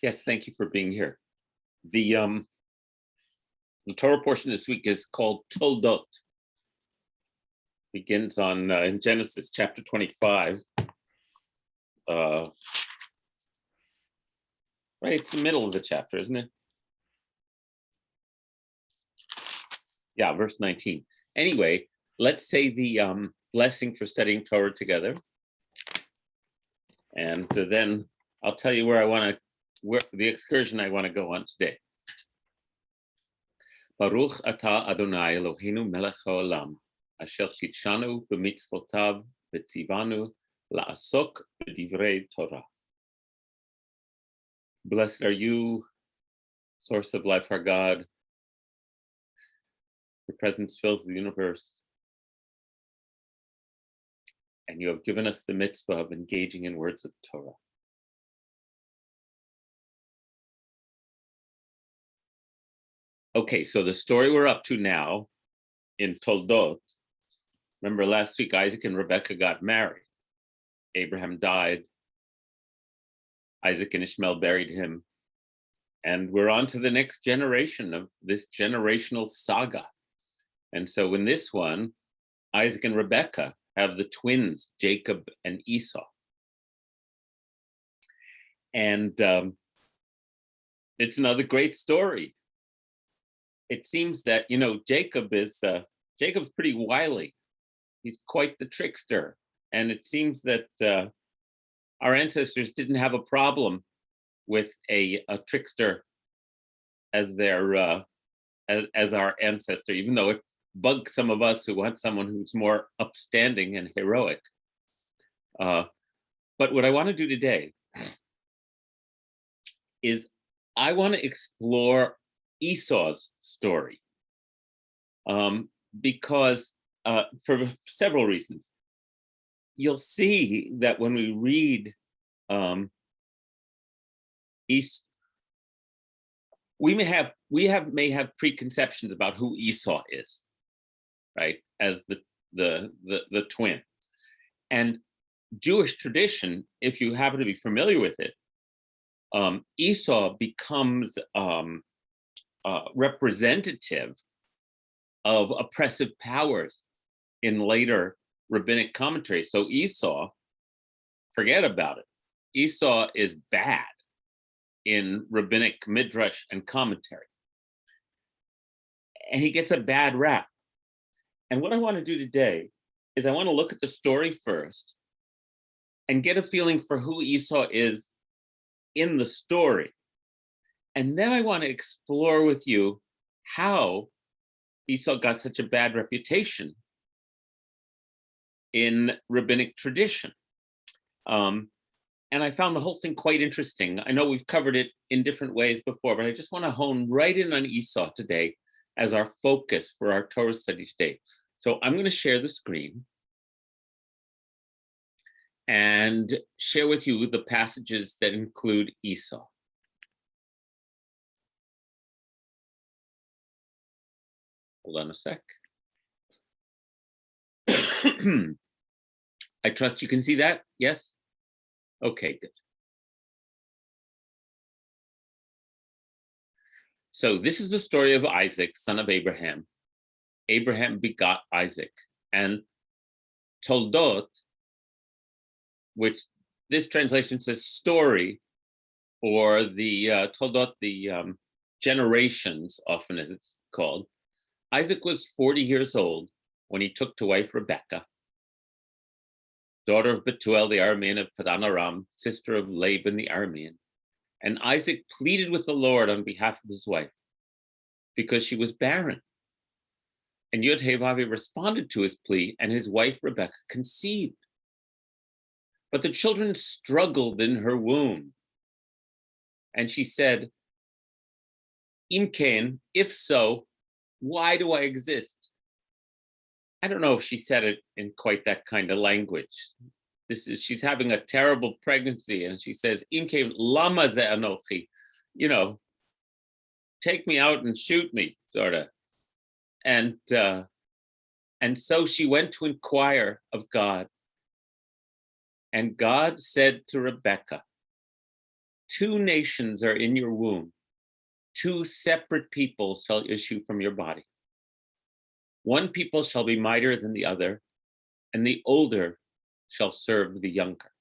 Yes, thank you for being here. The Torah portion this week is called Toldot. Begins on in Genesis chapter 25. Right, it's the middle of the chapter, isn't it? Yeah, verse 19. Anyway, let's say the blessing for studying Torah together, and then I'll tell you where the excursion I want to go on today. Baruch atah Adonai Eloheinu melech haolam, asher kitshanu b'mitzvotav v'tzivanu la'asok b'divrei Torah. Blessed are you, source of life, our God. Your presence fills the universe. And you have given us the mitzvah of engaging in words of Torah. Okay, so the story we're up to now in Toldot. Remember last week, Isaac and Rebekah got married. Abraham died. Isaac and Ishmael buried him. And we're on to the next generation of this generational saga. And so in this one, Isaac and Rebekah have the twins, Jacob and Esau. And it's another great story. It seems that, Jacob's pretty wily. He's quite the trickster. And it seems that our ancestors didn't have a problem with a trickster as their as our ancestor, even though it bugs some of us who want someone who's more upstanding and heroic. But what I want to do today is I want to explore Esau's story, because for several reasons. You'll see that when we read Esau, we may have preconceptions about who Esau is, right? As the twin. And Jewish tradition, if you happen to be familiar with it, Esau becomes representative of oppressive powers in later rabbinic commentary. So Esau, forget about it. Esau is bad in rabbinic midrash and commentary. And he gets a bad rap. And what I want to do today is I want to look at the story first and get a feeling for who Esau is in the story. And then I want to explore with you how Esau got such a bad reputation in rabbinic tradition. And I found the whole thing quite interesting. I know we've covered it in different ways before, but I just want to hone right in on Esau today as our focus for our Torah study today. So I'm going to share the screen and share with you the passages that include Esau. Hold on a sec. I trust you can see that? Yes? Okay, good. So this is the story of Isaac, son of Abraham. Abraham begot Isaac. And Toldot, which this translation says story, or the Toldot, the generations, often as it's called. Isaac was 40 years old when he took to wife Rebekah, daughter of Bethuel the Aramean of Padan Aram, sister of Laban the Aramean. And Isaac pleaded with the Lord on behalf of his wife because she was barren. And Yod-Heh-Vav responded to his plea, and his wife Rebekah conceived. But the children struggled in her womb. And she said, Imken, if so, why do I exist? I don't know if she said it in quite that kind of language. She's having a terrible pregnancy, and she says, Imken lama ze anochi, take me out and shoot me, sort of. And so she went to inquire of God. And God said to Rebekah, 2 nations are in your womb. 2 separate people shall issue from your body. One people shall be mightier than the other, and the older shall serve the younger.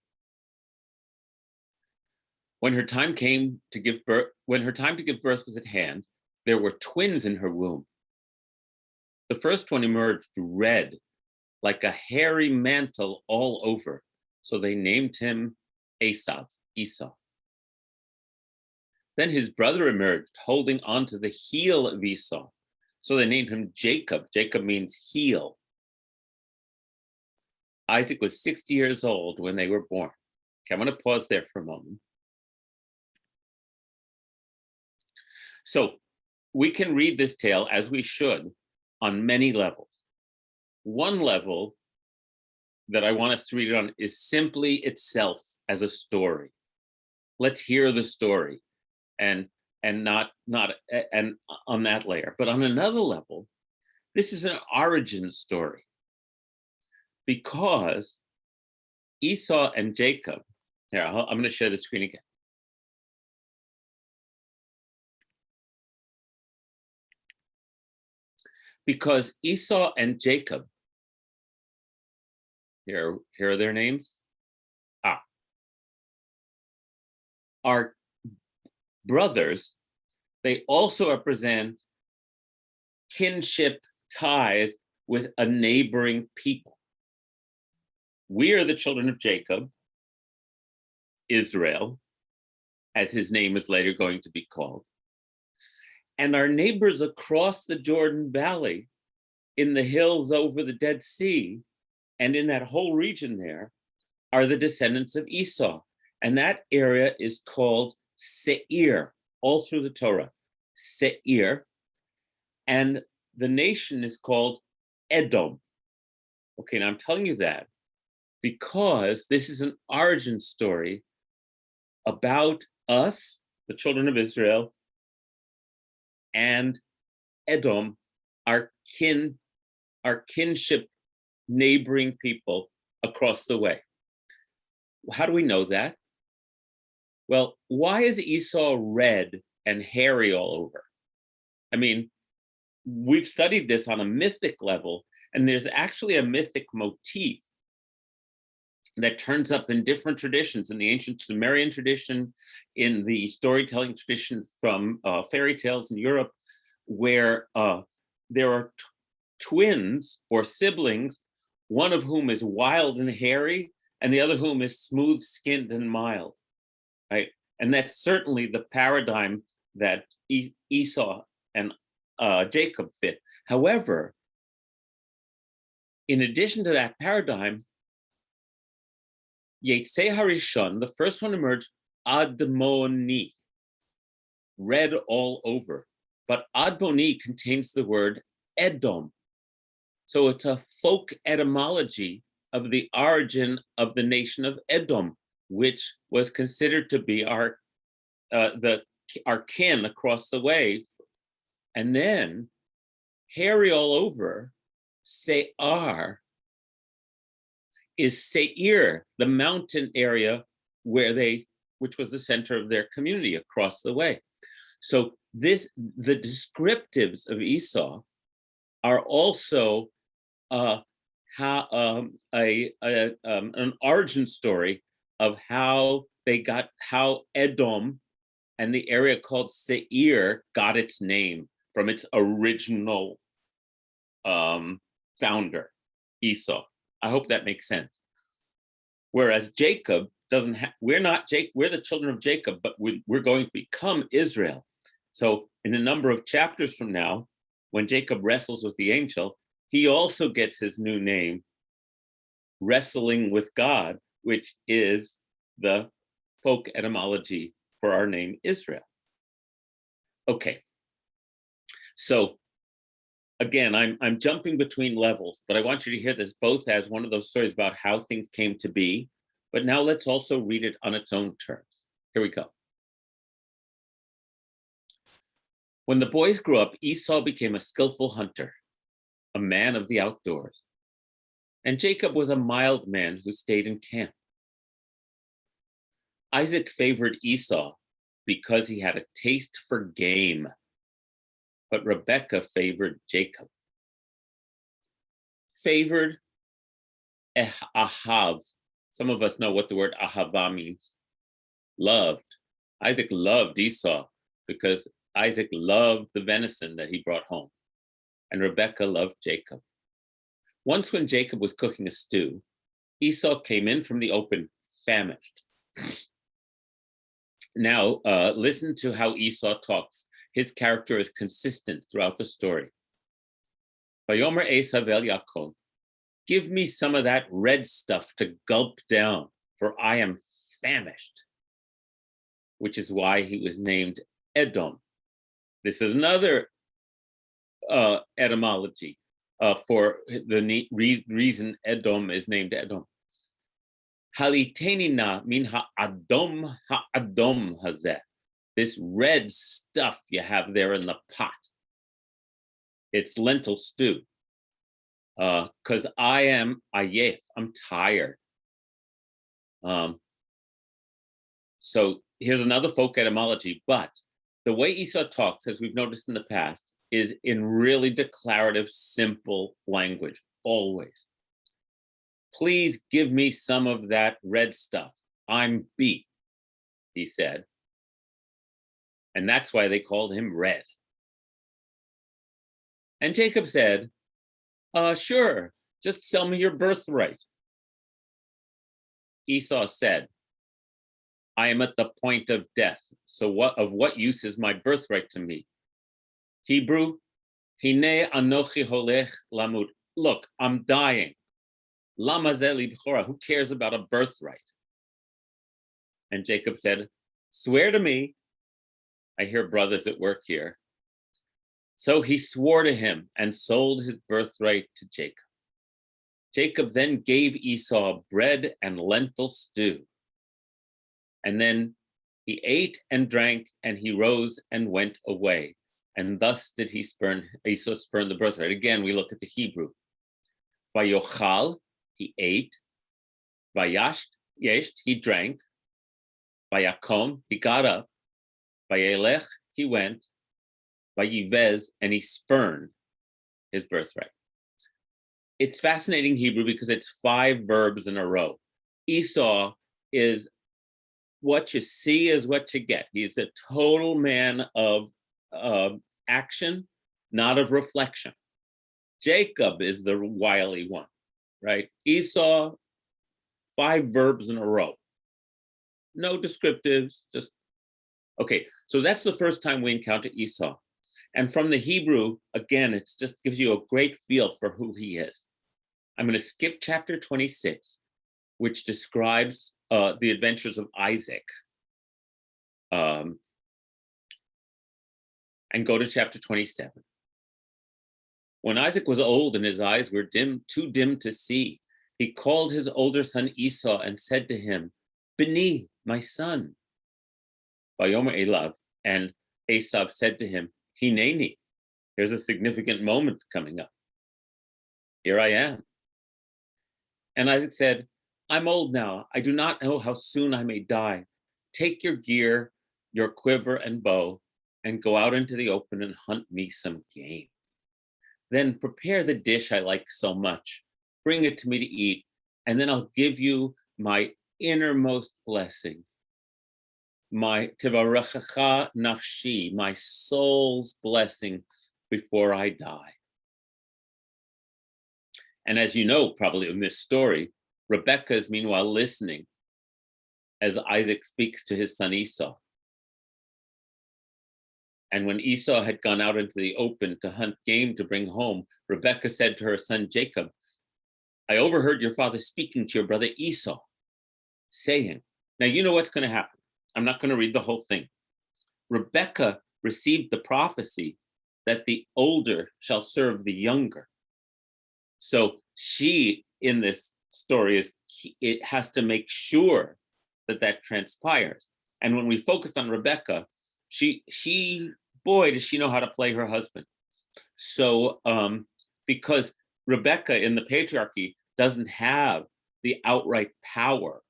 When her time to give birth was at hand, there were twins in her womb. The first one emerged red, like a hairy mantle all over, so they named him Esau. Then his brother emerged, holding onto the heel of Esau, so they named him Jacob. Jacob means heel. Isaac was 60 years old when they were born. Okay, I'm going to pause there for a moment. So we can read this tale, as we should, on many levels. One level that I want us to read it on is simply itself as a story. Let's hear the story and not and on that layer. But on another level, this is an origin story, because Esau and Jacob, here, I'm going to share the screen again. Because Esau and Jacob, here are their names, are brothers. They also represent kinship ties with a neighboring people. We are the children of Jacob, Israel, as his name is later going to be called. And our neighbors across the Jordan Valley, in the hills over the Dead Sea, and in that whole region there, are the descendants of Esau. And that area is called Seir, all through the Torah, Seir. And the nation is called Edom. Okay, now I'm telling you that because this is an origin story about us, the children of Israel, and Edom, our kinship neighboring people across the way. How do we know that? Well, why is Esau red and hairy all over? I mean, we've studied this on a mythic level, and there's actually a mythic motif that turns up in different traditions, in the ancient Sumerian tradition, in the storytelling tradition from fairy tales in Europe, where there are twins or siblings, one of whom is wild and hairy, and the other whom is smooth-skinned and mild, right? And that's certainly the paradigm that Esau and Jacob fit. However, in addition to that paradigm, Yetzei Harishon, the first one emerged, Admoni, red all over. But Admoni contains the word Edom. So it's a folk etymology of the origin of the nation of Edom, which was considered to be our kin across the way. And then hairy all over, Seir, is Seir, the mountain area which was the center of their community across the way. So the descriptives of Esau are also an origin story of how Edom and the area called Seir got its name from its original founder, Esau. I hope that makes sense. Whereas Jacob doesn't have, we're the children of Jacob, but we're going to become Israel. So in a number of chapters from now, when Jacob wrestles with the angel, he also gets his new name, wrestling with God, which is the folk etymology for our name Israel. Okay, so again, I'm jumping between levels, but I want you to hear this both as one of those stories about how things came to be, but now let's also read it on its own terms. Here we go. When the boys grew up, Esau became a skillful hunter, a man of the outdoors, and Jacob was a mild man who stayed in camp. Isaac favored Esau because he had a taste for game. But Rebekah favored Jacob. Favored, ahav. Some of us know what the word ahava means. Loved. Isaac loved Esau because Isaac loved the venison that he brought home. And Rebekah loved Jacob. Once when Jacob was cooking a stew, Esau came in from the open, famished. Now, listen to how Esau talks. His character is consistent throughout the story. Vayomer Esau el Yaakov, give me some of that red stuff to gulp down, for I am famished. Which is why he was named Edom. This is another etymology for the reason Edom is named Edom. Haliteni na min ha'adom hazeh. This red stuff you have there in the pot. It's lentil stew. Because I am ayef, I'm tired. So here's another folk etymology, but the way Esau talks, as we've noticed in the past, is in really declarative, simple language, always. Please give me some of that red stuff. I'm beat, he said. And that's why they called him Red. And Jacob said, sure, just sell me your birthright. Esau said, I am at the point of death, so what use is my birthright to me? Hebrew, Hine anochi holech lamut. Look, I'm dying. Lama ze li b'chora, who cares about a birthright? And Jacob said, swear to me. I hear brothers at work here. So he swore to him and sold his birthright to Jacob. Jacob then gave Esau bread and lentil stew. And then he ate and drank, and he rose and went away. And thus did Esau spurn the birthright. Again, we look at the Hebrew. Vayochal, he ate. Vayasht, he drank. Vayakom, he got up. Vayelech, he went. Vayivez, and he spurned his birthright. It's fascinating Hebrew because it's 5 verbs in a row. Esau is what you see is what you get. He's a total man of action, not of reflection. Jacob is the wily one, right? Esau, 5 verbs in a row. No descriptives, just, okay. So that's the first time we encounter Esau. And from the Hebrew, again, it just gives you a great feel for who he is. I'm going to skip chapter 26, which describes the adventures of Isaac, and go to chapter 27. When Isaac was old and his eyes were too dim to see, he called his older son Esau and said to him, Beni, my son. Vayomer elav, and Esau said to him, Hineni. Here's a significant moment coming up. Here I am. And Isaac said, I'm old now. I do not know how soon I may die. Take your gear, your quiver and bow, and go out into the open and hunt me some game. Then prepare the dish I like so much. Bring it to me to eat, and then I'll give you my innermost blessing. My tivarechacha nafshi, my soul's blessing before I die. And as you know, probably in this story, Rebekah is meanwhile listening as Isaac speaks to his son Esau. And when Esau had gone out into the open to hunt game to bring home, Rebekah said to her son Jacob, I overheard your father speaking to your brother Esau, saying, now you know what's going to happen. I'm not going to read the whole thing. Rebekah received the prophecy that the older shall serve the younger. So she, in this story, it has to make sure that transpires. And when we focused on Rebekah, she, boy, does she know how to play her husband. So because Rebekah in the patriarchy doesn't have the outright power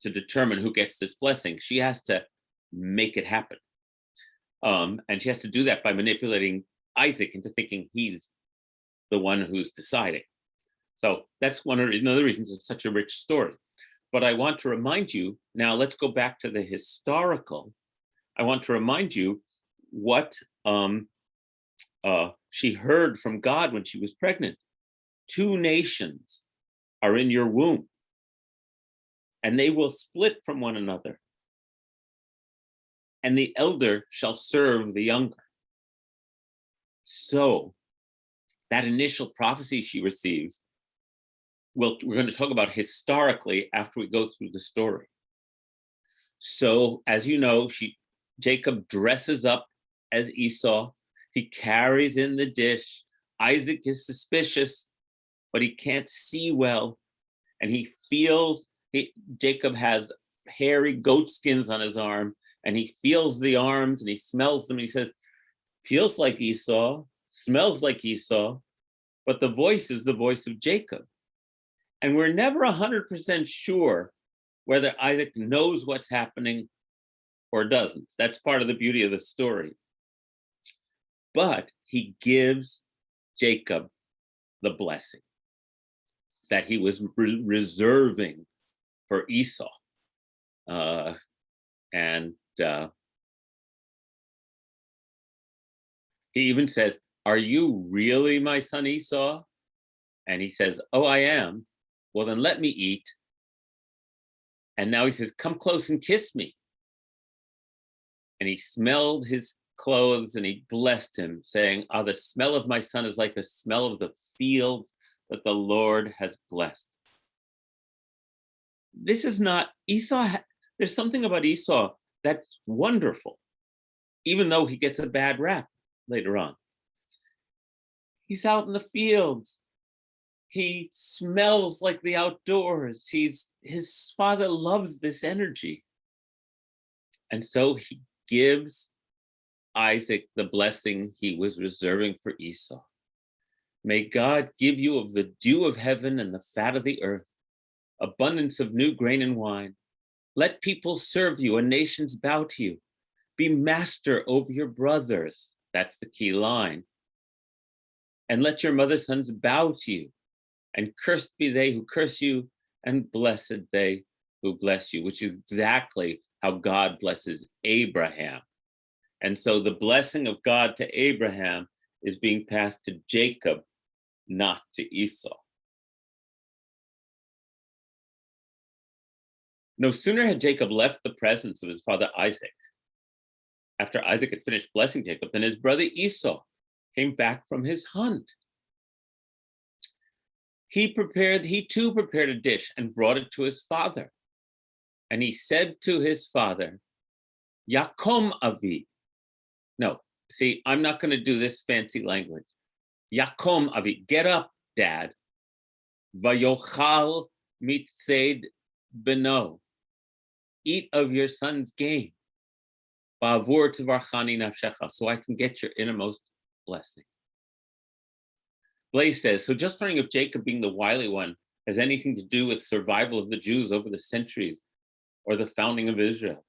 to determine who gets this blessing, she has to make it happen. And she has to do that by manipulating Isaac into thinking he's the one who's deciding. So that's another reason it's such a rich story. But I want to remind you, now let's go back to the historical. I want to remind you what she heard from God when she was pregnant. 2 nations are in your womb, and they will split from one another, and the elder shall serve the younger. So that initial prophecy she receives, we're going to talk about historically after we go through the story. So, as you know, Jacob dresses up as Esau. He carries in the dish. Isaac is suspicious, but he can't see well. And Jacob has hairy goat skins on his arm, and he feels the arms and he smells them. And he says, feels like Esau, smells like Esau, but the voice is the voice of Jacob. And we're never 100% sure whether Isaac knows what's happening or doesn't. That's part of the beauty of the story. But he gives Jacob the blessing that he was reserving for Esau. He even says, are you really my son Esau? And he says, oh, I am. Well, then let me eat. And now he says, come close and kiss me. And he smelled his clothes and he blessed him, saying, the smell of my son is like the smell of the fields that the Lord has blessed. This is not Esau. There's something about Esau that's wonderful, even though he gets a bad rap later on. He's out in the fields. He smells like the outdoors. His father loves this energy. And so he gives Isaac the blessing he was reserving for Esau. May God give you of the dew of heaven and the fat of the earth, abundance of new grain and wine. Let people serve you and nations bow to you. Be master over your brothers. That's the key line. And let your mother's sons bow to you. And cursed be they who curse you, and blessed they who bless you, which is exactly how God blesses Abraham. And so the blessing of God to Abraham is being passed to Jacob, not to Esau. No sooner had Jacob left the presence of his father Isaac, after Isaac had finished blessing Jacob, than his brother Esau came back from his hunt. He too prepared a dish and brought it to his father. And he said to his father, Yakom Avi. No, see, I'm not going to do this fancy language. Yakom Avi, get up, Dad. Vayochal mitzed beno. Eat of your son's game. Ba'avur tvarchani nafshecha, so I can get your innermost blessing. Blaise says, so just wondering if Jacob, being the wily one, has anything to do with survival of the Jews over the centuries or the founding of Israel.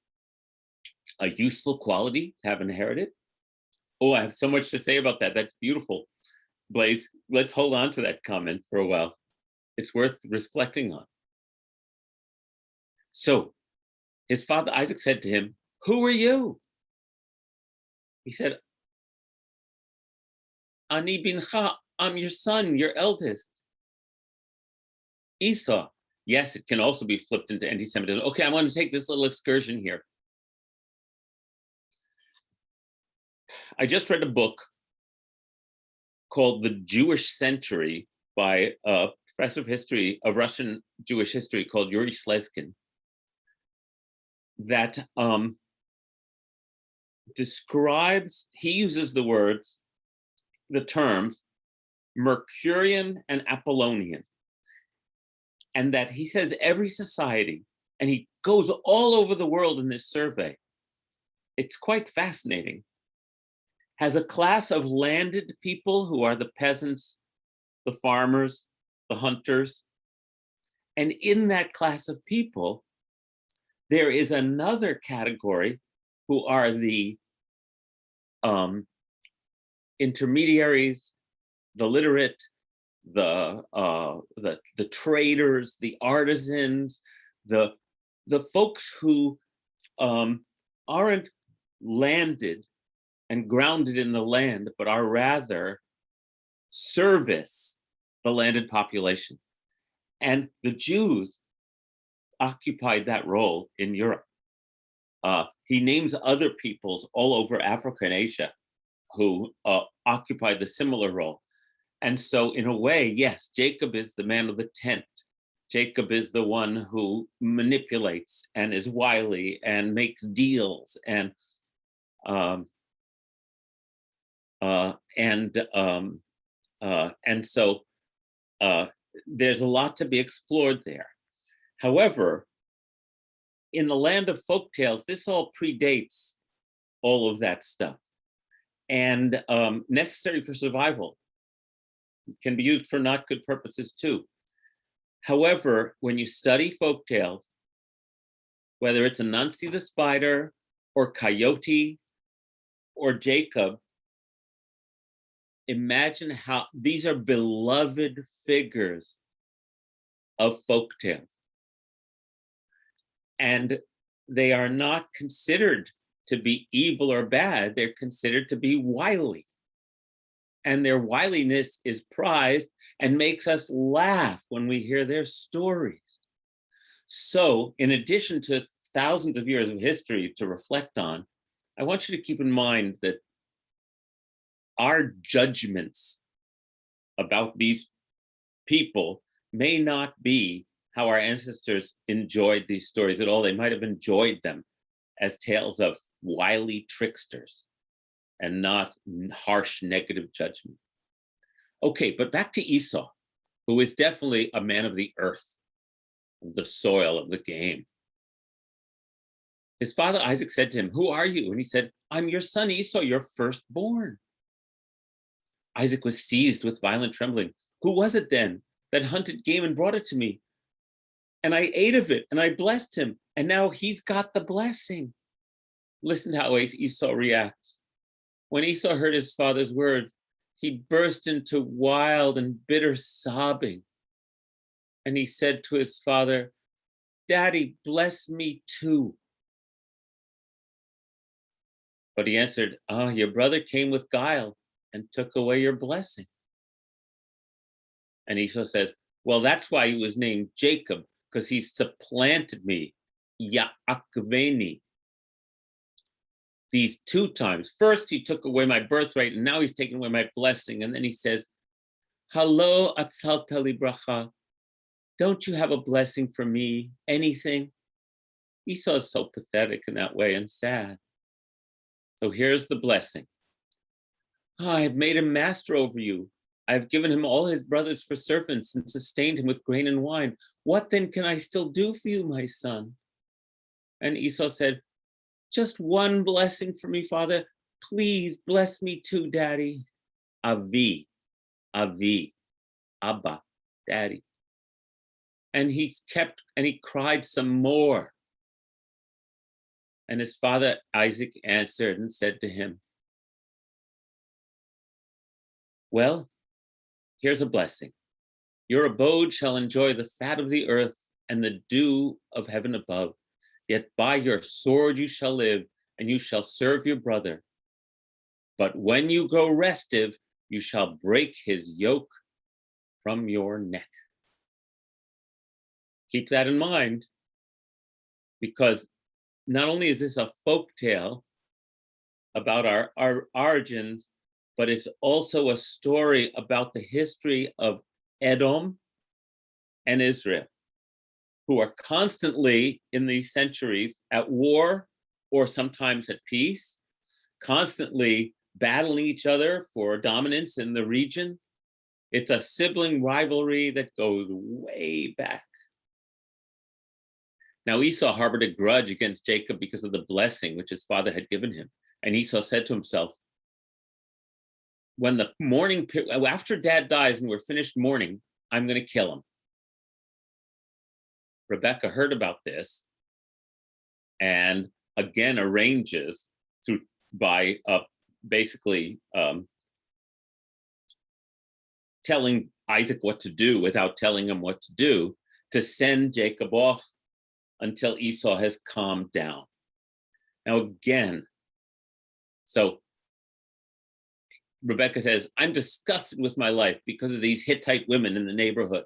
A useful quality to have inherited? Oh, I have so much to say about that. That's beautiful. Blaise, let's hold on to that comment for a while. It's worth reflecting on. So his father Isaac said to him, who are you? He said, Ani bincha, I'm your son, your eldest. Esau. Yes, it can also be flipped into anti-Semitism. Okay, I want to take this little excursion here. I just read a book called The Jewish Century by a professor of Russian Jewish history called Yuri Slezkin, that describes, he uses the terms Mercurian and Apollonian. And that he says every society, and he goes all over the world in this survey, it's quite fascinating, has a class of landed people who are the peasants, the farmers, the hunters. And in that class of people, there is another category who are the intermediaries, the literate, the traders, the artisans, the folks who aren't landed and grounded in the land, but are rather service the landed population. And the Jews occupied that role in Europe. He names other peoples all over Africa and Asia who occupied the similar role. And so in a way, yes, Jacob is the man of the tent. Jacob is the one who manipulates and is wily and makes deals and so there's a lot to be explored there. However, in the land of folktales, this all predates all of that stuff, and necessary for survival. It can be used for not good purposes too. However, when you study folktales, whether it's Anansi the spider or Coyote or Jacob, imagine how these are beloved figures of folktales. And they are not considered to be evil or bad, they're considered to be wily. And their wiliness is prized and makes us laugh when we hear their stories. So, in addition to thousands of years of history to reflect on, I want you to keep in mind that our judgments about these people may not be how our ancestors enjoyed these stories at all. They might have enjoyed them as tales of wily tricksters and not harsh negative judgments. Okay, but back to Esau, who is definitely a man of the earth, of the soil, of the game. His father Isaac said to him, "Who are you?" And he said, "I'm your son Esau, your firstborn." Isaac was seized with violent trembling. "Who was it then that hunted game and brought it to me? And I ate of it and I blessed him. And now he's got the blessing." Listen to how Esau reacts. When Esau heard his father's words, he burst into wild and bitter sobbing. And he said to his father, "Daddy, bless me too." But he answered, "Your brother came with guile and took away your blessing." And Esau says, "Well, that's why he was named Jacob, because he supplanted me, Yaakveni, these two times. First, he took away my birthright, and now he's taking away my blessing." And then he says, "Hello, atzalta li bracha. Don't you have a blessing for me? Anything?" Esau is so pathetic in that way and sad. So here's the blessing. "I have made him master over you. I have given him all his brothers for servants and sustained him with grain and wine. What then can I still do for you, my son?" And Esau said, "Just one blessing for me, father. Please bless me too, daddy." Avi, Abba, daddy. And he cried some more. And his father Isaac answered and said to him, "Well, here's a blessing. Your abode shall enjoy the fat of the earth and the dew of heaven above. Yet by your sword you shall live, and you shall serve your brother. But when you grow restive, you shall break his yoke from your neck." Keep that in mind, because not only is this a folk tale about our origins, but it's also a story about the history of Edom and Israel, who are constantly in these centuries at war or sometimes at peace, constantly battling each other for dominance in the region. It's a sibling rivalry that goes way back. Now Esau harbored a grudge against Jacob because of the blessing which his father had given him. And Esau said to himself, when the mourning, after dad dies and we're finished mourning, I'm going to kill him. Rebecca heard about this, and again arranges by basically telling Isaac what to do without telling him what to do, to send Jacob off until Esau has calmed down. Now again, so Rebecca says, I'm disgusted with my life because of these Hittite women in the neighborhood.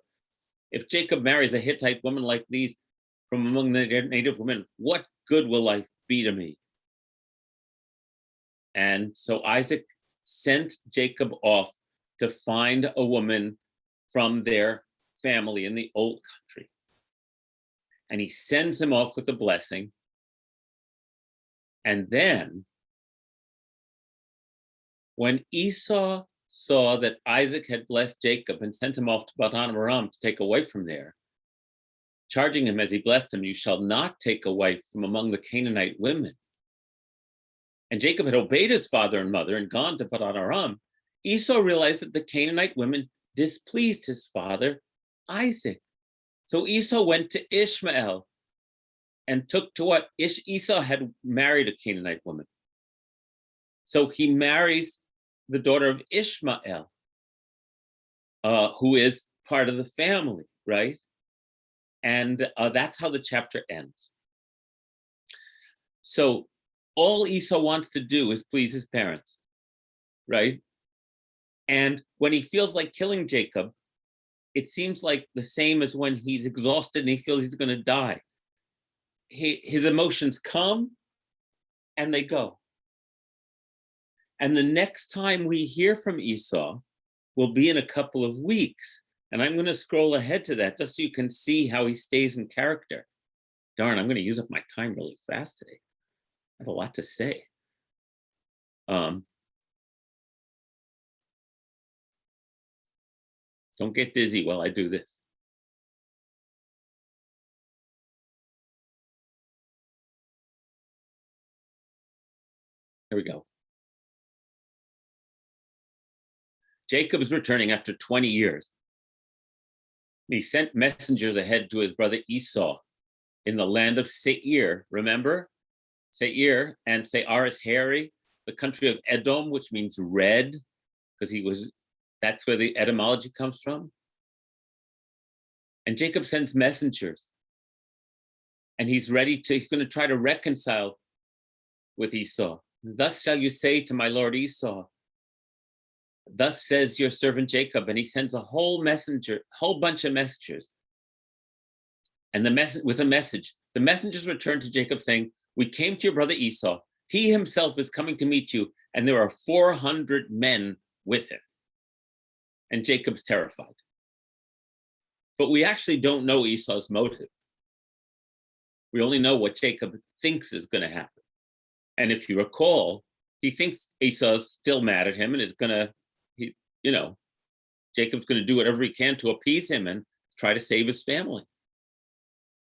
If Jacob marries a Hittite woman like these from among the native women, what good will life be to me? And so Isaac sent Jacob off to find a woman from their family in the old country. And he sends him off with a blessing. And then, when Esau saw that Isaac had blessed Jacob and sent him off to Padan Aram to take a wife from there, charging him as he blessed him, you shall not take a wife from among the Canaanite women. And Jacob had obeyed his father and mother and gone to Padan Aram. Esau realized that the Canaanite women displeased his father, Isaac. So Esau went to Ishmael and took to what? Esau had married a Canaanite woman. So he marries the daughter of Ishmael, who is part of the family, right? And that's how the chapter ends. So all Esau wants to do is please his parents, right? And when he feels like killing Jacob, it seems like the same as when he's exhausted and he feels he's going to die. His emotions come and they go. And the next time we hear from Esau will be in a couple of weeks. And I'm going to scroll ahead to that just so you can see how he stays in character. Darn, I'm going to use up my time really fast today. I have a lot to say. Don't get dizzy while I do this. Here we go. Jacob is returning after 20 years. He sent messengers ahead to his brother Esau in the land of Seir. Remember? Seir, and Seir is hairy, the country of Edom, which means red, because that's where the etymology comes from. And Jacob sends messengers. And he's going to try to reconcile with Esau. Thus shall you say to my lord Esau, thus says your servant Jacob, and he sends a whole bunch of messengers. And with a message, the messengers returned to Jacob saying, we came to your brother Esau. He himself is coming to meet you, and there are 400 men with him. And Jacob's terrified. But we actually don't know Esau's motive. We only know what Jacob thinks is going to happen. And if you recall, he thinks Esau's still mad at him and is going to, Jacob's going to do whatever he can to appease him and try to save his family.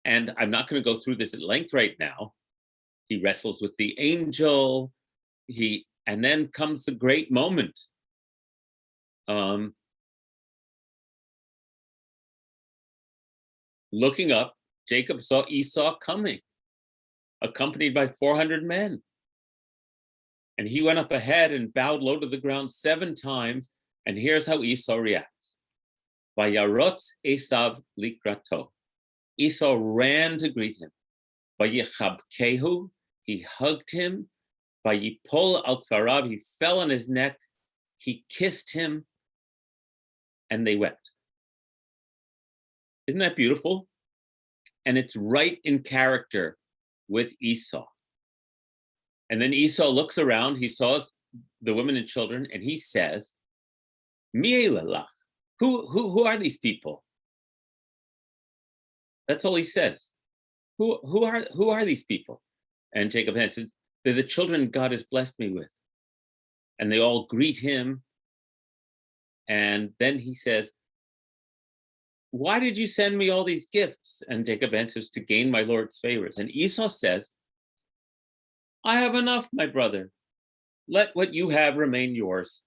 And I'm not going to go through this at length right now. He wrestles with the angel. And then comes the great moment. Looking up, Jacob saw Esau coming, accompanied by 400 men. And he went up ahead and bowed low to the ground 7 times. And here's how Esau reacts. Vayarotz Esav likrato. Esau ran to greet him. Vayichabkehu, he hugged him. Vayipol al tzvarav, he fell on his neck. He kissed him, and they wept. Isn't that beautiful? And it's right in character with Esau. And then Esau looks around, he saw the women and children, and he says, Mi elalach, who are these people? That's all he says. Who are these people? And Jacob answered, they're the children God has blessed me with. And they all greet him. And then he says, why did you send me all these gifts? And Jacob answers, to gain my Lord's favors. And Esau says, I have enough, my brother. Let what you have remain yours.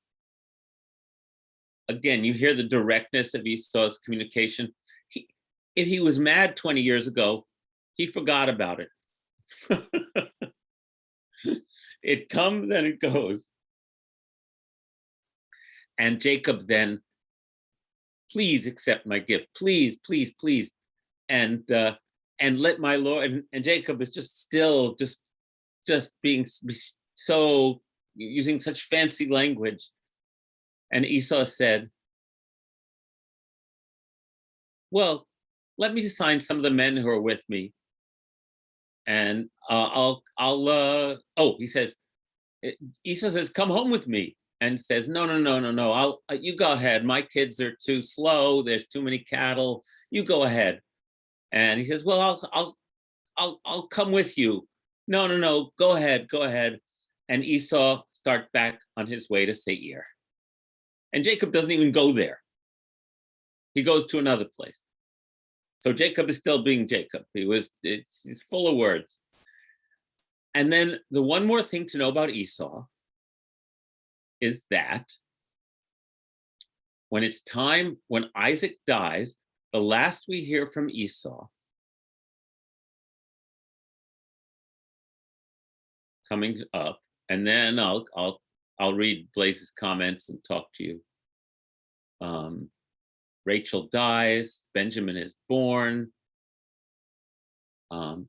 Again, you hear the directness of Esau's communication. If he was mad 20 years ago, he forgot about it. It comes and it goes. And Jacob then, please accept my gift, please, please, please, and let my Lord. And Jacob is just still just being so, using such fancy language. And Esau said, well, let me assign some of the men who are with me, and he says, Esau says, come home with me, and says, no, no, no, no, no, you go ahead. My kids are too slow. There's too many cattle. You go ahead. And he says, well, I'll come with you. No, no, no, go ahead, go ahead. And Esau starts back on his way to Seir. And Jacob doesn't even go there. He goes to another place. So Jacob is still being Jacob. He's full of words. And then the one more thing to know about Esau is that when it's time, when Isaac dies, the last we hear from Esau, coming up, and then I'll read Blaze's comments and talk to you. Rachel dies, Benjamin is born. And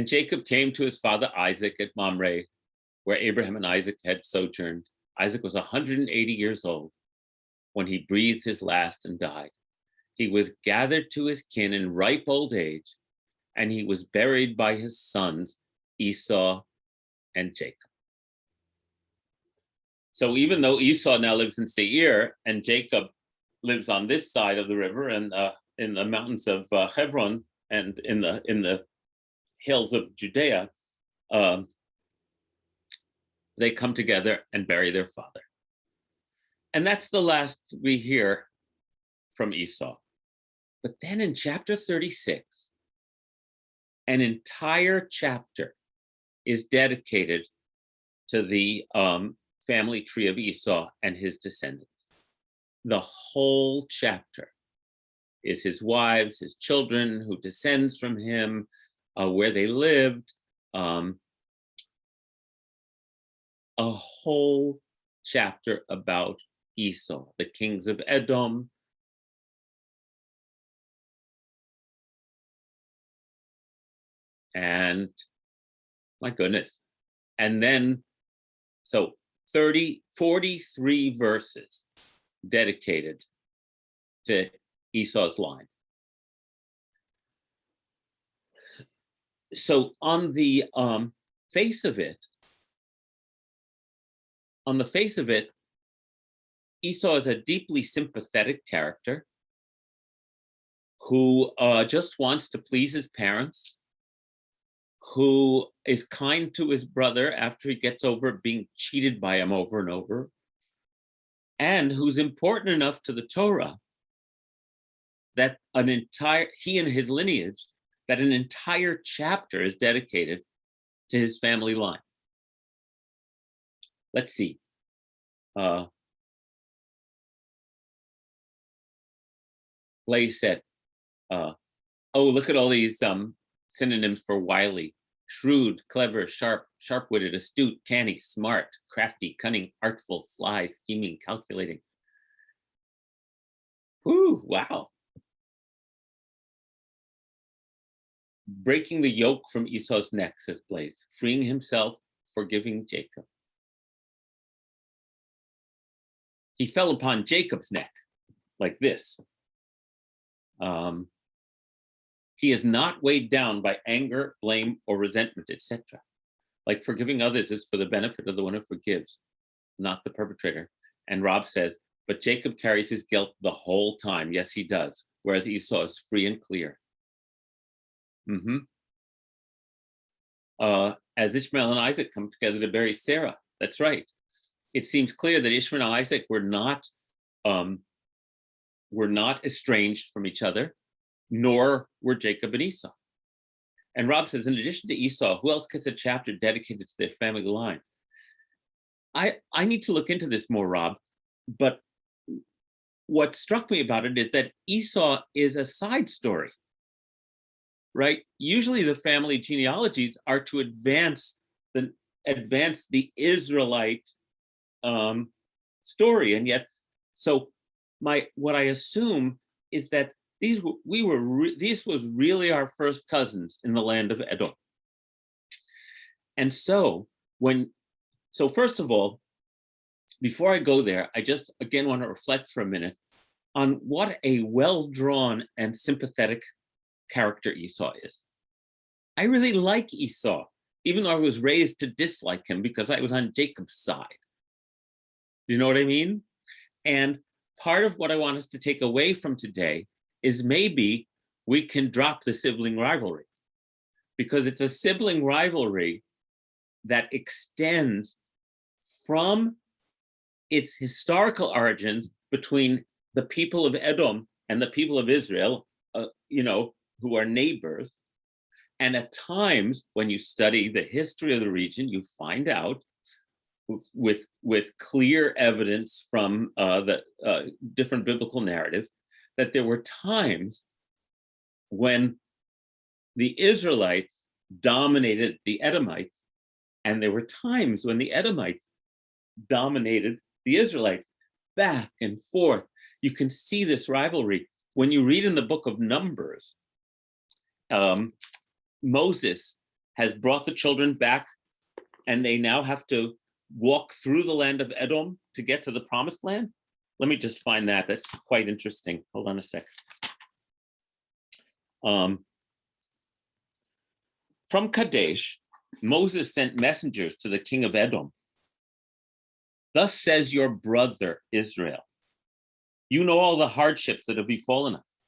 Jacob came to his father Isaac at Mamre, where Abraham and Isaac had sojourned. Isaac was 180 years old when he breathed his last and died. He was gathered to his kin in ripe old age, and he was buried by his sons, Esau and Jacob. So even though Esau now lives in Seir and Jacob lives on this side of the river and in the mountains of Hebron and in the hills of Judea, they come together and bury their father. And that's the last we hear from Esau. But then in chapter 36, an entire chapter is dedicated to the family tree of Esau and his descendants. The whole chapter is his wives, his children, who descends from him, where they lived. A whole chapter about Esau, the kings of Edom. And my goodness. And then, so 43 verses dedicated to Esau's line. So on the face of it, Esau is a deeply sympathetic character who just wants to please his parents, who is kind to his brother after he gets over being cheated by him over and over, and who's important enough to the Torah that he and his lineage, that an entire chapter is dedicated to his family line. Let's see. Blaze said, oh, look at all these synonyms for wily: shrewd, clever, sharp, sharp-witted, astute, canny, smart, crafty, cunning, artful, sly, scheming, calculating. Whew, wow. Breaking the yoke from Esau's neck, says Blaze, freeing himself, forgiving Jacob. He fell upon Jacob's neck like this. He is not weighed down by anger, blame, or resentment, etc. Like forgiving others is for the benefit of the one who forgives, not the perpetrator. And Rob says, but Jacob carries his guilt the whole time. Yes, he does. Whereas Esau is free and clear. As Ishmael and Isaac come together to bury Sarah. That's right. It seems clear that Ishmael and Isaac were not estranged from each other, nor were Jacob and Esau. And Rob says, in addition to Esau, who else gets a chapter dedicated to their family line? I need to look into this more, Rob, but what struck me about it is that Esau is a side story. right? Usually the family genealogies are to advance the Israelite story, and yet, so what I assume is that this was really our first cousins in the land of Edom. And so first of all, before I go there, I just again want to reflect for a minute on what a well-drawn and sympathetic character Esau is. I really like Esau, even though I was raised to dislike him because I was on Jacob's side. Do you know what I mean? And part of what I want us to take away from today is maybe we can drop the sibling rivalry, because it's a sibling rivalry that extends from its historical origins between the people of Edom and the people of Israel, who are neighbors. And at times, when you study the history of the region, you find out with clear evidence from the different biblical narrative that there were times when the Israelites dominated the Edomites, and there were times when the Edomites dominated the Israelites, back and forth. You can see this rivalry. When you read in the book of Numbers, Moses has brought the children back, and they now have to walk through the land of Edom to get to the promised land. Let me just find that. That's quite interesting. Hold on a sec. From Kadesh, Moses sent messengers to the king of Edom. Thus says your brother Israel, you know all the hardships that have befallen us,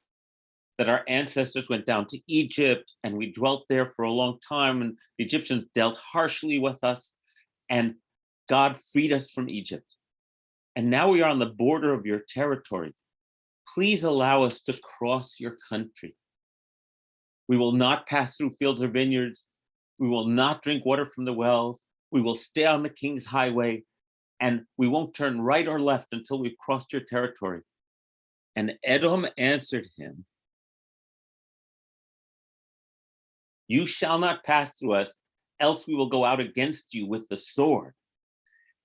that our ancestors went down to Egypt and we dwelt there for a long time, and the Egyptians dealt harshly with us, and God freed us from Egypt. And now we are on the border of your territory. Please allow us to cross your country. We will not pass through fields or vineyards. We will not drink water from the wells. We will stay on the king's highway, and we won't turn right or left until we've crossed your territory. And Edom answered him, you shall not pass through us, else we will go out against you with the sword.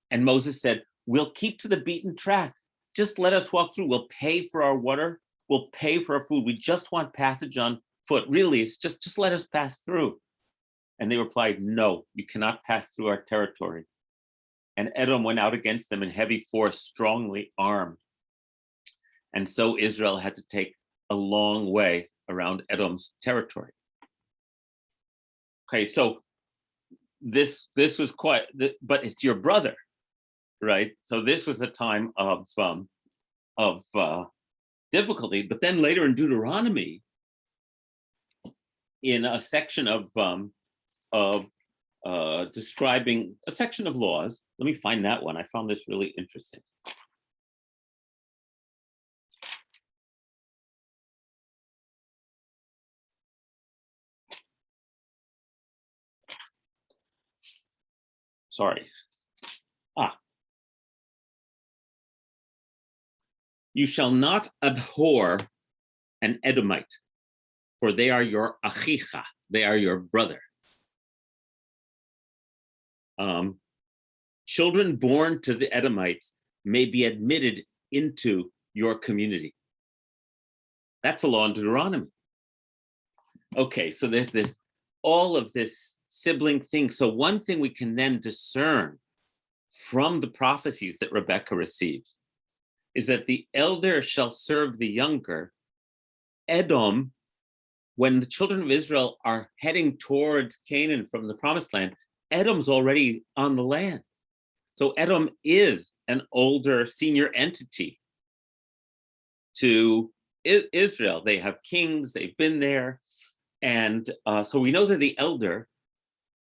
And Moses said, we'll keep to the beaten track. Just let us walk through. We'll pay for our water. We'll pay for our food. We just want passage on foot. Really, it's just let us pass through. And they replied, no, you cannot pass through our territory. And Edom went out against them in heavy force, strongly armed. And so Israel had to take a long way around Edom's territory. Okay, so this was quite, but it's your brother, right? So this was a time of difficulty. But then later in Deuteronomy, in a section of describing a section of laws, let me find that one. I found this really interesting. Sorry. You shall not abhor an Edomite, for they are your achicha, they are your brother. Children born to the Edomites may be admitted into your community. That's a law in Deuteronomy. Okay, so there's all of this sibling thing. So one thing we can then discern from the prophecies that Rebecca receives is that the elder shall serve the younger. Edom, when the children of Israel are heading towards Canaan from the promised land, Edom's already on the land. So Edom is an older senior entity to Israel. They have kings, they've been there. And so we know they're the elder,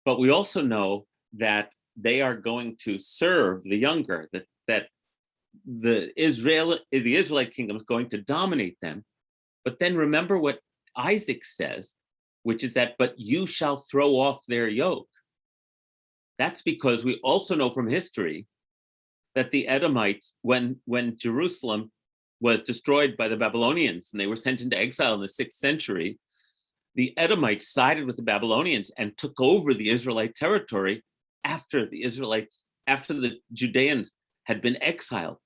but we also know that they are going to serve the younger, that the Israelite kingdom is going to dominate them. But then remember what Isaac says, which is that, but you shall throw off their yoke. That's because we also know from history that the Edomites, when Jerusalem was destroyed by the Babylonians and they were sent into exile in the 6th century, the Edomites sided with the Babylonians and took over the Israelite territory after the Judeans had been exiled.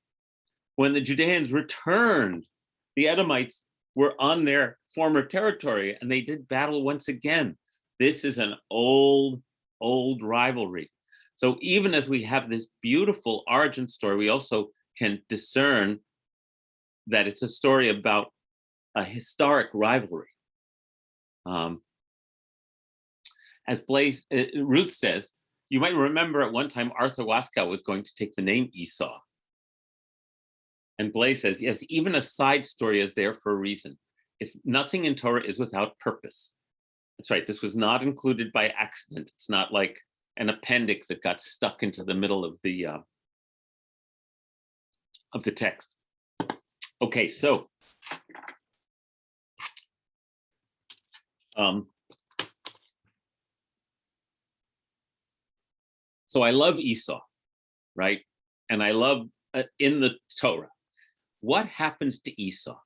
When the Judeans returned, the Edomites were on their former territory and they did battle once again. This is an old rivalry. So even as we have this beautiful origin story, we also can discern that it's a story about a historic rivalry. As Ruth says, you might remember at one time Arthur Waskow was going to take the name Esau. And Blaise says, yes, even a side story is there for a reason. If nothing in Torah is without purpose. That's right, this was not included by accident. It's not like an appendix that got stuck into the middle of the text. Okay, so so I love Esau, right? And I love in the Torah. What happens to Esau?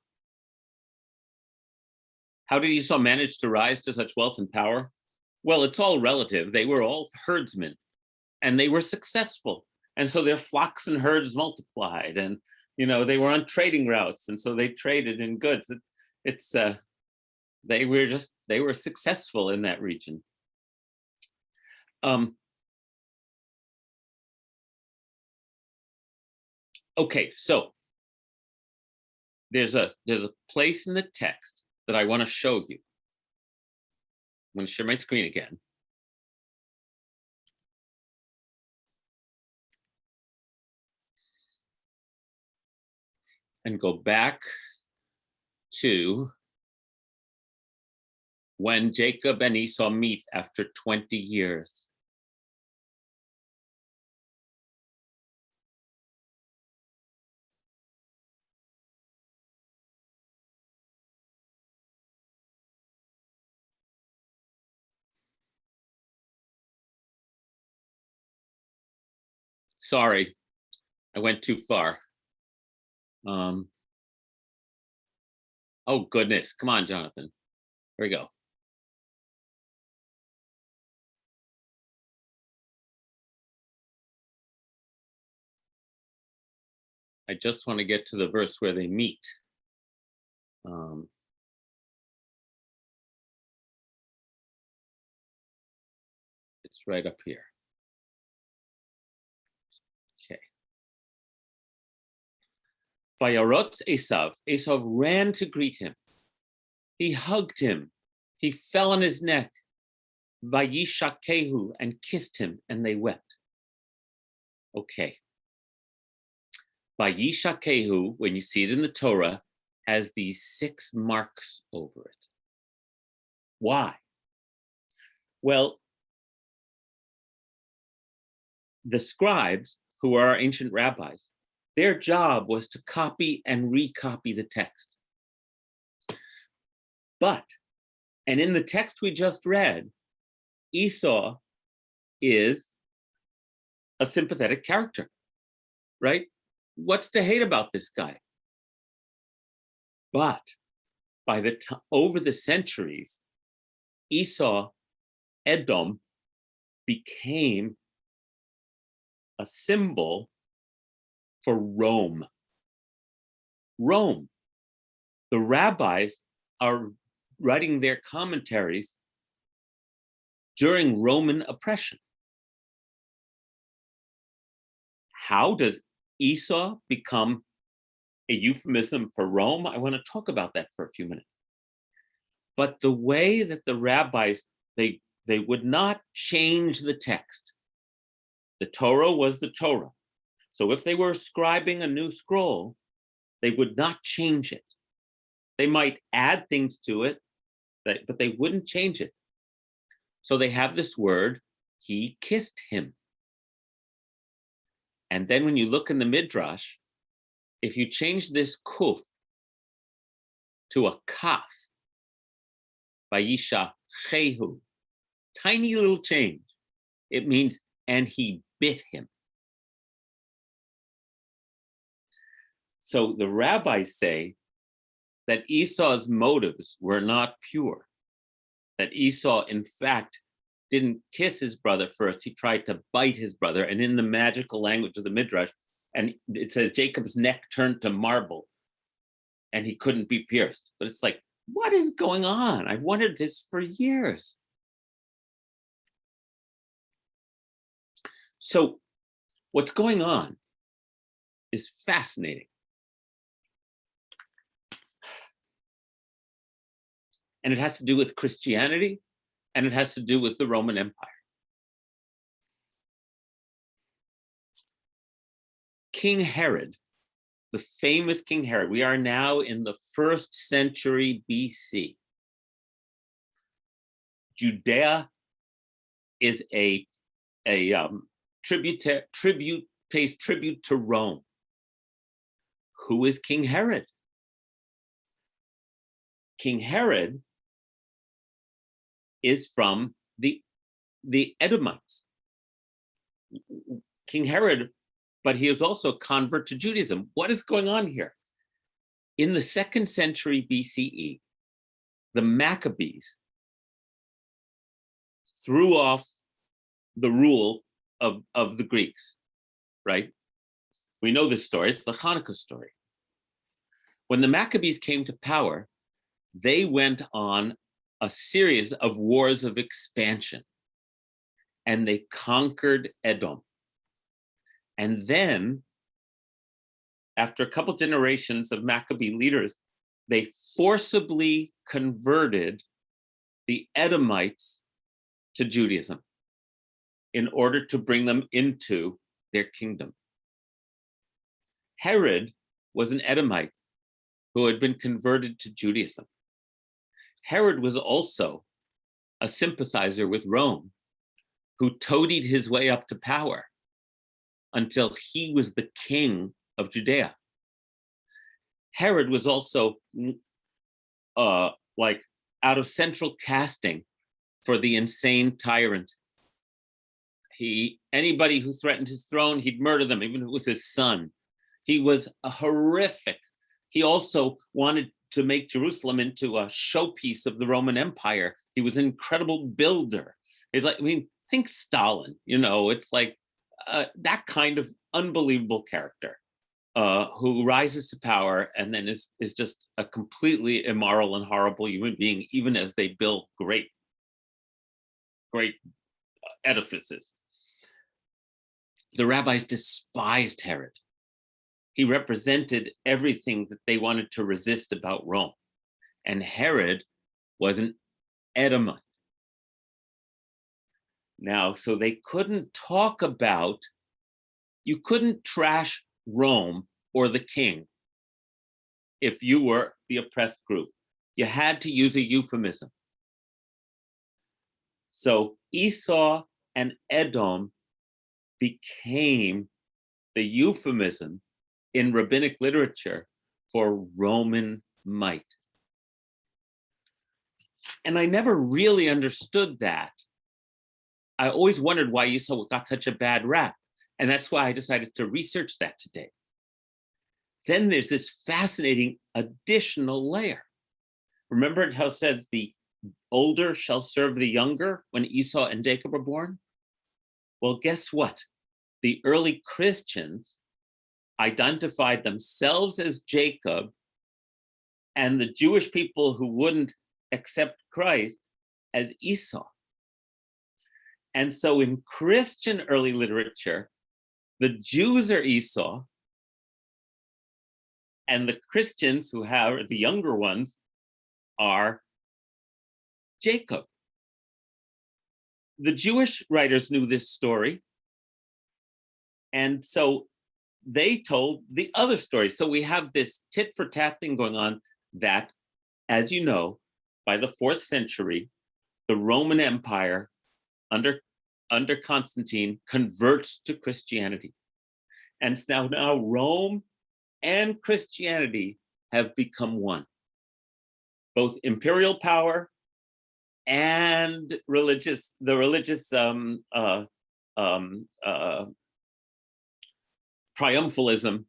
How did Esau manage to rise to such wealth and power? Well, it's all relative. They were all herdsmen and they were successful. And so their flocks and herds multiplied and, they were on trading routes. And so they traded in goods. They were successful in that region. Okay, so there's a place in the text that I want to show you. I'm going to share my screen again. And go back to when Jacob and Esau meet after 20 years. Sorry, I went too far. Oh goodness, come on, Jonathan. Here we go. I just want to get to the verse where they meet. It's right up here. Okay. Vayarot Esau. Esau ran to greet him. He hugged him. He fell on his neck. Vayishakehu, and kissed him, and they wept. Okay. Vayishakehu, when you see it in the Torah, has these 6 marks over it. Why? Well, the scribes, who are our ancient rabbis, their job was to copy and recopy the text. And in the text we just read, Esau is a sympathetic character, right? What's to hate about this guy? But over the centuries, Esau, Edom, became a symbol for Rome. Rome. The rabbis are writing their commentaries during Roman oppression. How does Esau become a euphemism for Rome? I want to talk about that for a few minutes. But the way that the rabbis, they would not change the text. The Torah was the Torah. So if they were scribing a new scroll, they would not change it. They might add things to it, but they wouldn't change it. So they have this word, he kissed him. And then when you look in the Midrash, if you change this kuf to a kaf, vayisha chehu, tiny little change, it means, and he bit him. So the rabbis say that Esau's motives were not pure. that Esau, in fact, didn't kiss his brother first. He tried to bite his brother. And in the magical language of the Midrash, and it says Jacob's neck turned to marble and he couldn't be pierced. But it's like, what is going on? I've wondered this for years. So what's going on is fascinating. And it has to do with Christianity, and it has to do with the Roman Empire. King Herod, the famous King Herod, we are now in the 1st century BC. Judea is pays tribute to Rome. Who is King Herod? King Herod is from the Edomites. King Herod, but he is also a convert to Judaism. What is going on here? In the 2nd century BCE, the Maccabees threw off the rule of the Greeks, right? We know this story, it's the Hanukkah story. When the Maccabees came to power, they went on a series of wars of expansion, and they conquered Edom. And then, after a couple generations of Maccabee leaders, they forcibly converted the Edomites to Judaism in order to bring them into their kingdom. Herod was an Edomite who had been converted to Judaism. Herod was also a sympathizer with Rome who toadied his way up to power until he was the king of Judea. Herod was also like out of central casting for the insane tyrant. Anybody who threatened his throne, he'd murder them, even if it was his son. He was a horrific. He also wanted to make Jerusalem into a showpiece of the Roman Empire. He was an incredible builder. It's like, I mean, think Stalin, it's like that kind of unbelievable character who rises to power and then is just a completely immoral and horrible human being, even as they build great edifices. The rabbis despised Herod. He represented everything that they wanted to resist about Rome. And Herod was an Edomite. Now, so they couldn't talk about, you couldn't trash Rome or the king if you were the oppressed group. You had to use a euphemism. So Esau and Edom became the euphemism in rabbinic literature for Roman might. And I never really understood that. I always wondered why Esau got such a bad rap. And that's why I decided to research that today. Then there's this fascinating additional layer. Remember how it says the older shall serve the younger when Esau and Jacob were born? Well, guess what? The early Christians identified themselves as Jacob, and the Jewish people who wouldn't accept Christ as Esau. And so in Christian early literature, the Jews are Esau, and the Christians who have the younger ones are Jacob. The Jewish writers knew this story, and so they told the other story. So we have this tit for tat thing going on that, as you know, by the 4th century, the Roman Empire under Constantine converts to Christianity. And now Rome and Christianity have become one. Both imperial power and the religious triumphalism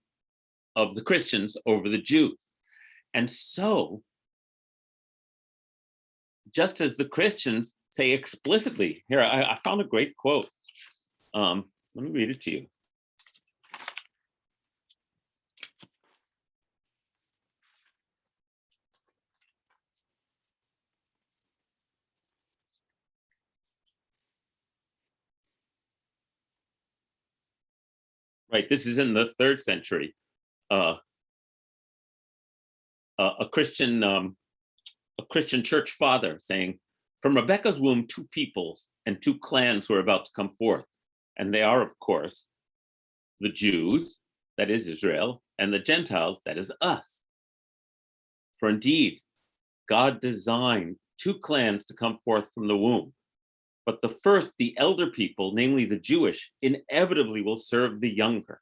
of the Christians over the Jews. And so just as the Christians say explicitly. Here, I found a great quote. Let me read it to you. Right, this is in the 3rd century. A Christian church father saying, "From Rebekah's womb, 2 peoples and 2 clans were about to come forth, and they are, of course, the Jews, that is Israel, and the Gentiles, that is us. For indeed, God designed 2 clans to come forth from the womb. But the first, the elder people, namely the Jewish, inevitably will serve the younger.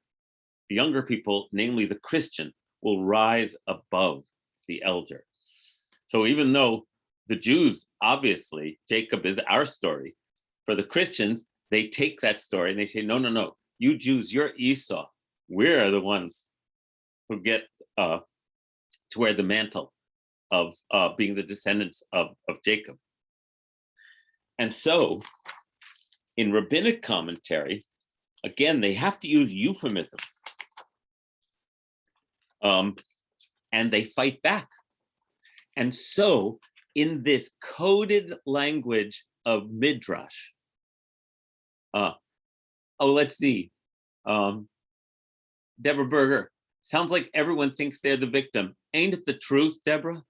The younger people, namely the Christian, will rise above the elder." So even though the Jews, obviously, Jacob is our story, for the Christians, they take that story and they say, no, no, no, you Jews, you're Esau. We're the ones who get to wear the mantle of being the descendants of Jacob. And so in rabbinic commentary, again, they have to use euphemisms. And they fight back. And so in this coded language of Midrash, let's see. Deborah Berger, sounds like everyone thinks they're the victim. Ain't it the truth, Deborah?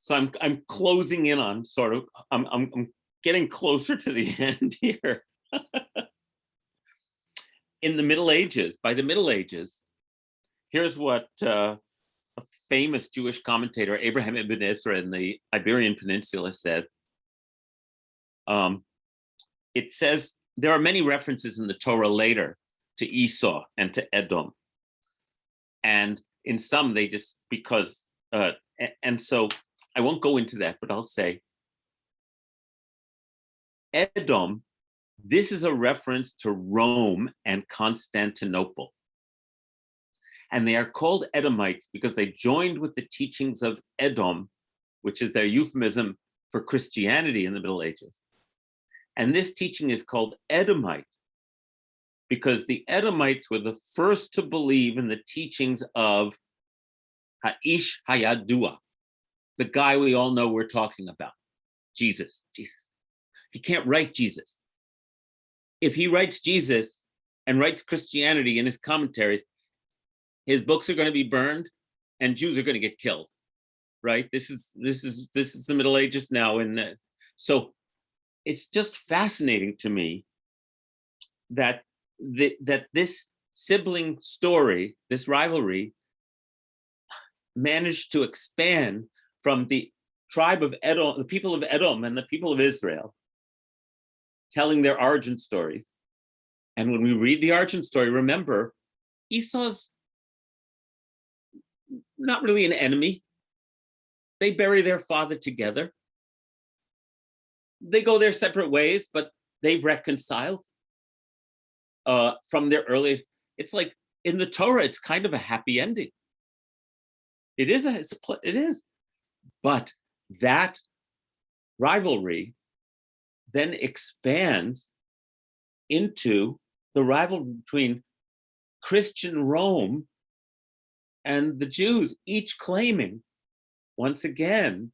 So I'm closing in on sort of, I'm getting closer to the end here. In the Middle Ages, by the Middle Ages, here's what a famous Jewish commentator, Abraham ibn Ezra in the Iberian Peninsula said. It says, there are many references in the Torah later to Esau and to Edom. And in some, they just, because, and so I won't go into that, but I'll say, Edom, this is a reference to Rome and Constantinople. And they are called Edomites because they joined with the teachings of Edom, which is their euphemism for Christianity in the Middle Ages. And this teaching is called Edomite because the Edomites were the first to believe in the teachings of Ha'ish Hayadua, the guy we all know we're talking about, Jesus. He can't write Jesus. If he writes Jesus and writes Christianity in his commentaries, his books are going to be burned and Jews are going to get killed, right? This is the Middle Ages now. And so it's just fascinating to me that that this sibling story, this rivalry, managed to expand from the tribe of Edom, the people of Edom and the people of Israel, telling their origin stories. And when we read the origin story, remember, Esau's not really an enemy. They bury their father together. They go their separate ways, but they've reconciled from their early. It's like in the Torah, it's kind of a happy ending. It is. But that rivalry then expands into the rivalry between Christian Rome and the Jews, each claiming, once again,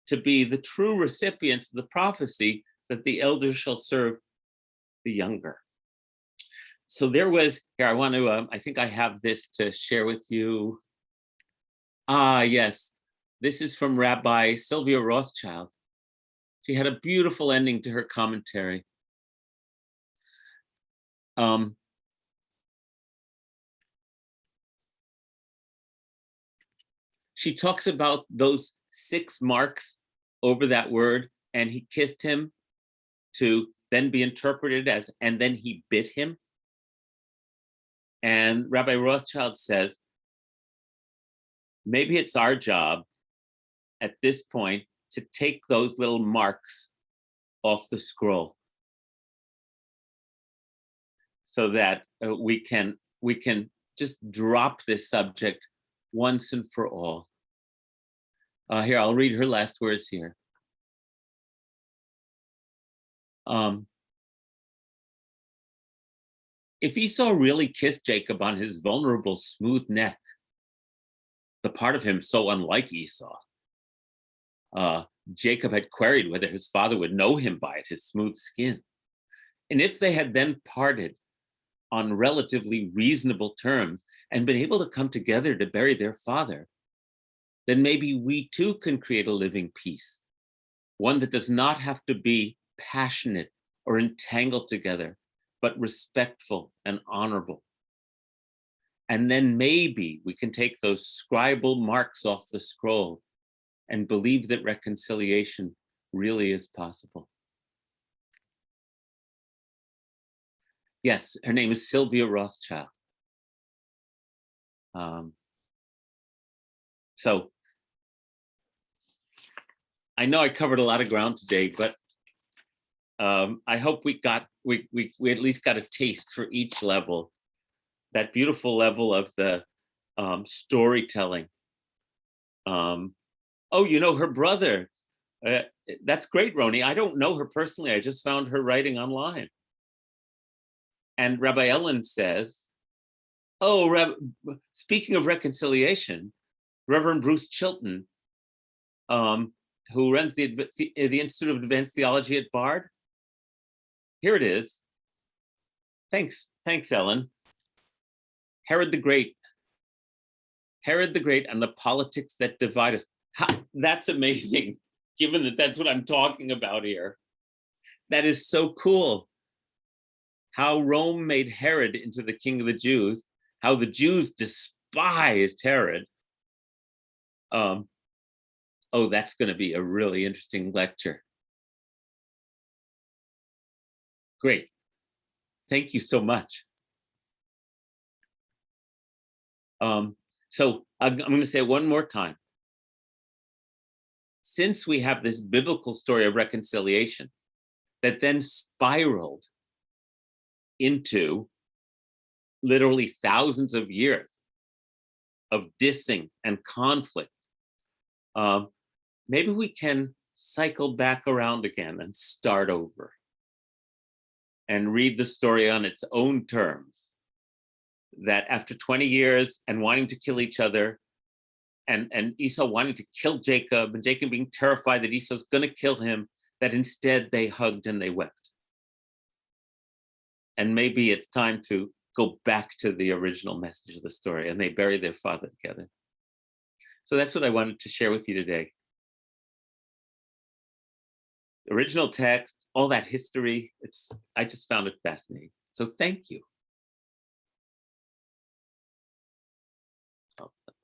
to be the true recipients of the prophecy that the elders shall serve the younger. So there was, here, I want to, I think I have this to share with you. Yes, this is from Rabbi Sylvia Rothschild. She had a beautiful ending to her commentary. She talks about those 6 marks over that word, and he kissed him, to then be interpreted as, and then he bit him. And Rabbi Rothschild says, maybe it's our job at this point to take those little marks off the scroll so that we can just drop this subject once and for all. Here, I'll read her last words here. If Esau really kissed Jacob on his vulnerable, smooth neck, the part of him so unlike Esau, Jacob had queried whether his father would know him by it, his smooth skin. And if they had then parted on relatively reasonable terms and been able to come together to bury their father, then maybe we too can create a living peace, one that does not have to be passionate or entangled together, but respectful and honorable. And then maybe we can take those scribal marks off the scroll and believe that reconciliation really is possible. Yes, her name is Sylvia Rothschild. So I know I covered a lot of ground today, but I hope we at least got a taste for each level. That beautiful level of the storytelling. Oh, her brother. That's great, Roni. I don't know her personally. I just found her writing online. And Rabbi Ellen says, speaking of reconciliation, Reverend Bruce Chilton, who runs the Institute of Advanced Theology at Bard. Here it is. Thanks, Ellen. Herod the Great and the politics that divide us. That's amazing, given that that's what I'm talking about here. That is so cool. How Rome made Herod into the king of the Jews, how the Jews despised Herod. That's going to be a really interesting lecture. Great. Thank you so much. So I'm going to say it one more time. Since we have this biblical story of reconciliation that then spiraled into literally thousands of years of dissing and conflict, maybe we can cycle back around again and start over and read the story on its own terms. That after 20 years and wanting to kill each other, and Esau wanting to kill Jacob, and Jacob being terrified that Esau's going to kill him, that instead they hugged and they wept. And maybe it's time to go back to the original message of the story, and they bury their father together. So that's what I wanted to share with you today. The original text, all that history, I just found it fascinating. So thank you. I'll stop.